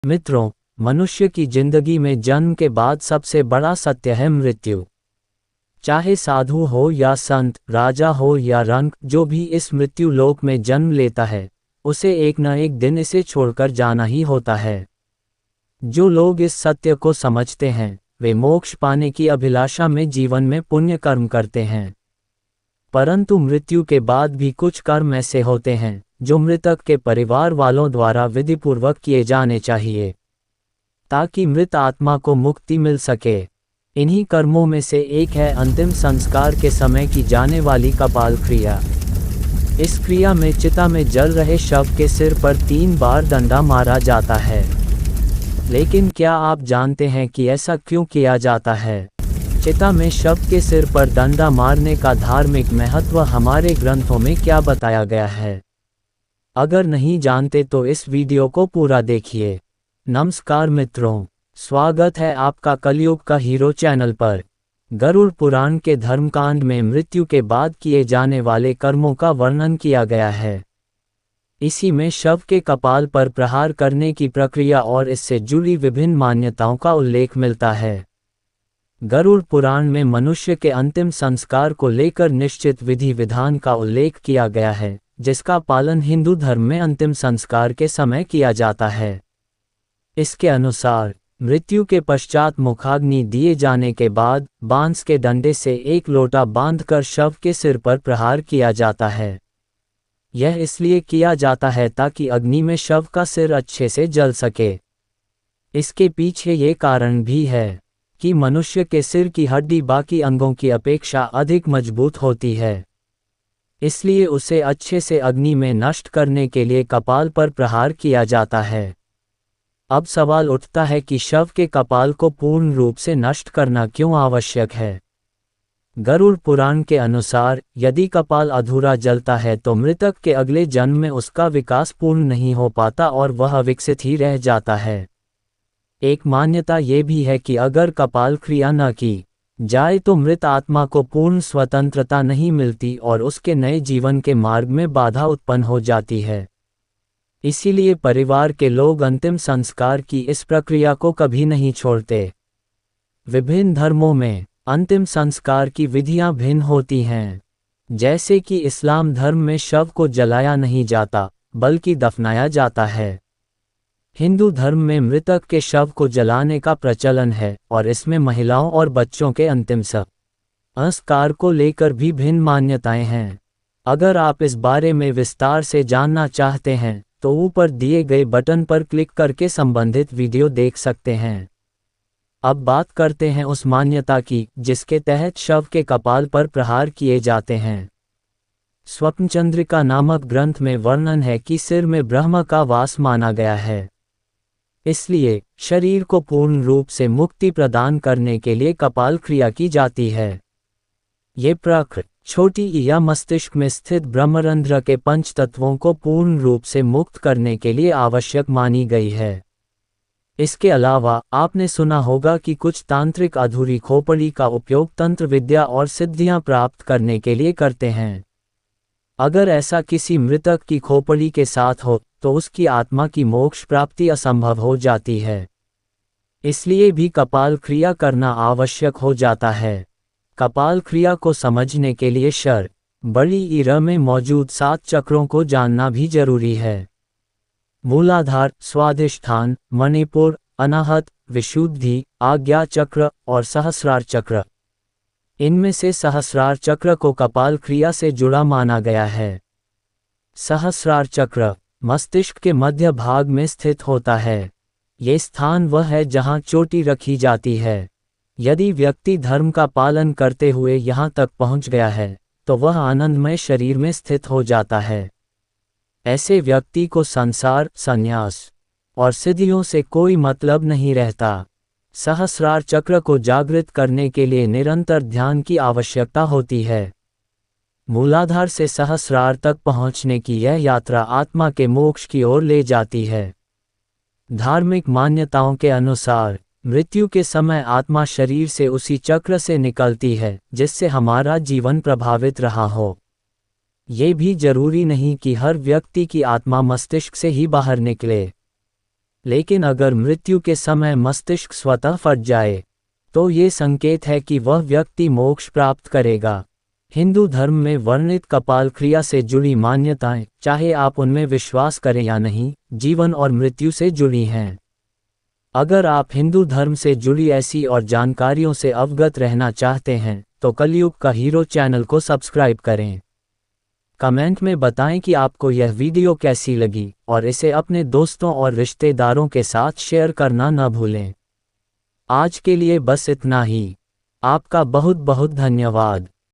मित्रों, मनुष्य की जिंदगी में जन्म के बाद सबसे बड़ा सत्य है मृत्यु। चाहे साधु हो या संत, राजा हो या रंक, जो भी इस मृत्यु लोक में जन्म लेता है, उसे एक न एक दिन इसे छोड़कर जाना ही होता है। जो लोग इस सत्य को समझते हैं, वे मोक्ष पाने की अभिलाषा में जीवन में पुण्य कर्म करते हैं। परंतु मृत्यु के बाद भी कुछ कर्म ऐसे होते हैं जो मृतक के परिवार वालों द्वारा विधिपूर्वक किए जाने चाहिए, ताकि मृत आत्मा को मुक्ति मिल सके। इन्हीं कर्मों में से एक है अंतिम संस्कार के समय की जाने वाली कपाल क्रिया। इस क्रिया में चिता में जल रहे शव के सिर पर 3 बार डंडा मारा जाता है। लेकिन क्या आप जानते हैं कि ऐसा क्यों किया जाता है? चिता में शव के सिर पर डंडा मारने का धार्मिक महत्व हमारे ग्रंथों में क्या बताया गया है? अगर नहीं जानते तो इस वीडियो को पूरा देखिए। नमस्कार मित्रों, स्वागत है आपका कलयुग का हीरो चैनल पर। गरुड़ पुराण के धर्मकांड में मृत्यु के बाद किए जाने वाले कर्मों का वर्णन किया गया है। इसी में शव के कपाल पर प्रहार करने की प्रक्रिया और इससे जुड़ी विभिन्न मान्यताओं का उल्लेख मिलता है। गरुड़ पुराण में मनुष्य के अंतिम संस्कार को लेकर निश्चित विधि विधान का उल्लेख किया गया है, जिसका पालन हिंदू धर्म में अंतिम संस्कार के समय किया जाता है। इसके अनुसार मृत्यु के पश्चात मुखाग्नि दिए जाने के बाद बांस के डंडे से एक लोटा बांधकर शव के सिर पर प्रहार किया जाता है। यह इसलिए किया जाता है ताकि अग्नि में शव का सिर अच्छे से जल सके। इसके पीछे ये कारण भी है कि मनुष्य के सिर की हड्डी बाकी अंगों की अपेक्षा अधिक मजबूत होती है, इसलिए उसे अच्छे से अग्नि में नष्ट करने के लिए कपाल पर प्रहार किया जाता है। अब सवाल उठता है कि शव के कपाल को पूर्ण रूप से नष्ट करना क्यों आवश्यक है? गरुड़ पुराण के अनुसार यदि कपाल अधूरा जलता है तो मृतक के अगले जन्म में उसका विकास पूर्ण नहीं हो पाता और वह अविकसित ही रह जाता है। एक मान्यता ये भी है कि अगर कपाल क्रिया न की जाए तो मृत आत्मा को पूर्ण स्वतंत्रता नहीं मिलती और उसके नए जीवन के मार्ग में बाधा उत्पन्न हो जाती है। इसीलिए परिवार के लोग अंतिम संस्कार की इस प्रक्रिया को कभी नहीं छोड़ते। विभिन्न धर्मों में अंतिम संस्कार की विधियां भिन्न होती हैं। जैसे कि इस्लाम धर्म में शव को जलाया नहीं जाता बल्कि दफनाया जाता है। हिंदू धर्म में मृतक के शव को जलाने का प्रचलन है और इसमें महिलाओं और बच्चों के अंतिम संस्कार को लेकर भी भिन्न मान्यताएं हैं। अगर आप इस बारे में विस्तार से जानना चाहते हैं तो ऊपर दिए गए बटन पर क्लिक करके संबंधित वीडियो देख सकते हैं। अब बात करते हैं उस मान्यता की जिसके तहत शव के कपाल पर प्रहार किए जाते हैं। स्वप्नचंद्रिका नामक ग्रंथ में वर्णन है कि सिर में ब्रह्म का वास माना गया है, इसलिए शरीर को पूर्ण रूप से मुक्ति प्रदान करने के लिए कपाल क्रिया की जाती है। ये प्रकृति छोटी या मस्तिष्क में स्थित ब्रह्मरंध्र के 5 तत्वों को पूर्ण रूप से मुक्त करने के लिए आवश्यक मानी गई है। इसके अलावा आपने सुना होगा कि कुछ तांत्रिक अधूरी खोपड़ी का उपयोग तंत्र विद्या और सिद्धियां प्राप्त करने के लिए करते हैं। अगर ऐसा किसी मृतक की खोपड़ी के साथ हो तो उसकी आत्मा की मोक्ष प्राप्ति असंभव हो जाती है। इसलिए भी कपाल क्रिया करना आवश्यक हो जाता है। कपाल क्रिया को समझने के लिए शर बड़ी ईर में मौजूद 7 चक्रों को जानना भी जरूरी है। मूलाधार, स्वाधिष्ठान, मणिपुर, अनाहत, विशुद्धि, आज्ञा चक्र और सहस्रार चक्र। इनमें से सहस्रार चक्र को कपाल क्रिया से जुड़ा माना गया है। सहस्रार चक्र मस्तिष्क के मध्य भाग में स्थित होता है। ये स्थान वह है जहां चोटी रखी जाती है। यदि व्यक्ति धर्म का पालन करते हुए यहां तक पहुंच गया है तो वह आनंदमय शरीर में स्थित हो जाता है। ऐसे व्यक्ति को संसार, संन्यास और सिद्धियों से कोई मतलब नहीं रहता। सहस्रार चक्र को जागृत करने के लिए निरंतर ध्यान की आवश्यकता होती है। मूलाधार से सहस्रार तक पहुंचने की यह यात्रा आत्मा के मोक्ष की ओर ले जाती है। धार्मिक मान्यताओं के अनुसार मृत्यु के समय आत्मा शरीर से उसी चक्र से निकलती है जिससे हमारा जीवन प्रभावित रहा हो। ये भी जरूरी नहीं कि हर व्यक्ति की आत्मा मस्तिष्क से ही बाहर निकले। लेकिन अगर मृत्यु के समय मस्तिष्क स्वतः फट जाए तो ये संकेत है कि वह व्यक्ति मोक्ष प्राप्त करेगा। हिंदू धर्म में वर्णित कपाल क्रिया से जुड़ी मान्यताएं, चाहे आप उनमें विश्वास करें या नहीं, जीवन और मृत्यु से जुड़ी हैं। अगर आप हिंदू धर्म से जुड़ी ऐसी और जानकारियों से अवगत रहना चाहते हैं तो कलयुग का हीरो चैनल को सब्सक्राइब करें। कमेंट में बताएं कि आपको यह वीडियो कैसी लगी और इसे अपने दोस्तों और रिश्तेदारों के साथ शेयर करना न भूलें। आज के लिए बस इतना ही। आपका बहुत बहुत धन्यवाद।